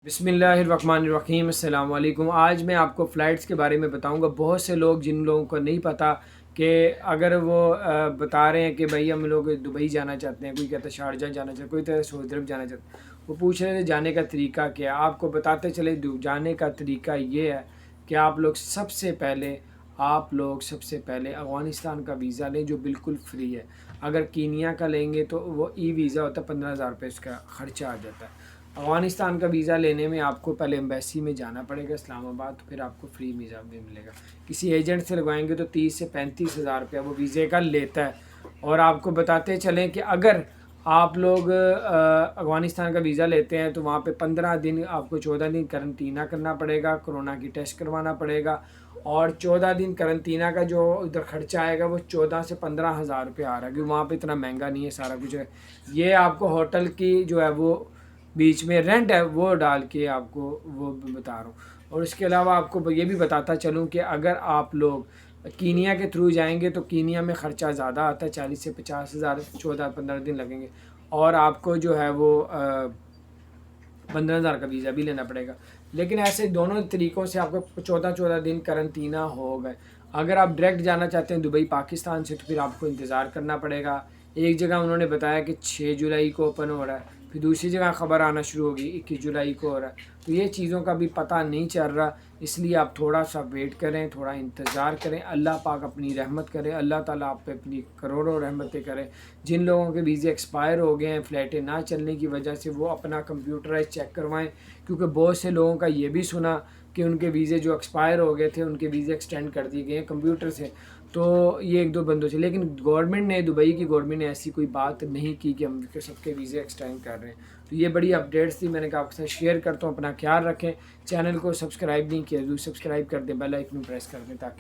बिस्मिल्लाहिर्रहमानिर्रहीम अस्सलाम वालेकुम। आज मैं आपको फ़्लाइट्स के बारे में बताऊंगा। बहुत से लोग जिन लोगों को नहीं पता कि अगर वो बता रहे हैं कि भाई हम लोग दुबई जाना चाहते हैं, कोई कहता है शारजाह जाना चाहते हैं, कोई कहता है सऊदी अरब जाना चाहते हैं, वो पूछ रहे थे जाने का तरीका क्या है। आपको बताते चले जाने का तरीका ये है कि आप लोग सबसे पहले अफ़गानिस्तान का वीज़ा लें जो बिल्कुल फ़्री है। अगर कीनिया का लेंगे तो वो वीज़ा होता है, 15,000 रुपये उसका ख़र्चा आ जाता है। अफ़गानिस्तान का वीज़ा लेने में आपको पहले एम्बेसी में जाना पड़ेगा इस्लामाबाद, तो फिर आपको फ्री वीज़ा भी मिलेगा। किसी एजेंट से लगवाएंगे तो 30 से 35,000 रुपया वो वीज़े का लेता है। और आपको बताते चलें कि अगर आप लोग अफ़गानिस्तान का वीज़ा लेते हैं तो वहाँ पे 15 दिन आपको 14 दिन करंटीना करना पड़ेगा, कोरोना की टेस्ट करवाना पड़ेगा। और 14 दिन करंटीना का जो उधर खर्चा आएगा वो 14 से 15,000 रुपये आ रहा है, क्योंकि वहाँ पे इतना महंगा नहीं है सारा कुछ है। ये आपको होटल की जो है वो बीच में रेंट है वो डाल के आपको वो बता रहा हूँ। और इसके अलावा आपको ये भी बताता चलूँ कि अगर आप लोग कीनिया के थ्रू जाएंगे तो कीनिया में ख़र्चा ज़्यादा आता है, 40 से 50,000 14-15 दिन लगेंगे। और आपको जो है वो 15,000 का वीज़ा भी लेना पड़ेगा। लेकिन ऐसे दोनों तरीक़ों से आपको 14-14 दिन करंटीना हो गए। अगर आप डायरेक्ट जाना चाहते हैं दुबई पाकिस्तान से तो फिर आपको इंतज़ार करना पड़ेगा। एक जगह उन्होंने बताया कि 6 जुलाई को ओपन हो रहा है, फिर दूसरी जगह ख़बर आना शुरू होगी 21 जुलाई को हो रहा है। तो ये चीज़ों का भी पता नहीं चल रहा, इसलिए आप थोड़ा सा वेट करें, थोड़ा इंतज़ार करें। अल्लाह पाक अपनी रहमत करे, अल्लाह ताला आप पे अपनी करोड़ों रहमतें करे। जिन लोगों के वीज़े एक्सपायर हो गए हैं फ़्लाइटें ना चलने की वजह से, वो अपना कंप्यूटराइज चेक करवाएं, क्योंकि बहुत से लोगों का ये भी सुना कि उनके वीज़े जो एक्सपायर हो गए थे उनके वीज़े एक्सटेंड कर दिए गए हैं कंप्यूटर से। तो ये एक दो बंदों से, लेकिन गवर्नमेंट ने, दुबई की गवर्नमेंट ने ऐसी कोई बात नहीं की कि हम सबके वीज़े एक्सटेंड कर रहे हैं। तो ये बड़ी अपडेट्स थी, मैंने कहा आपके साथ शेयर करता हूँ। अपना ख्याल रखें। चैनल को सब्सक्राइब नहीं किया तो सब्सक्राइब कर दें, बेल आइकन प्रेस कर दें ताकि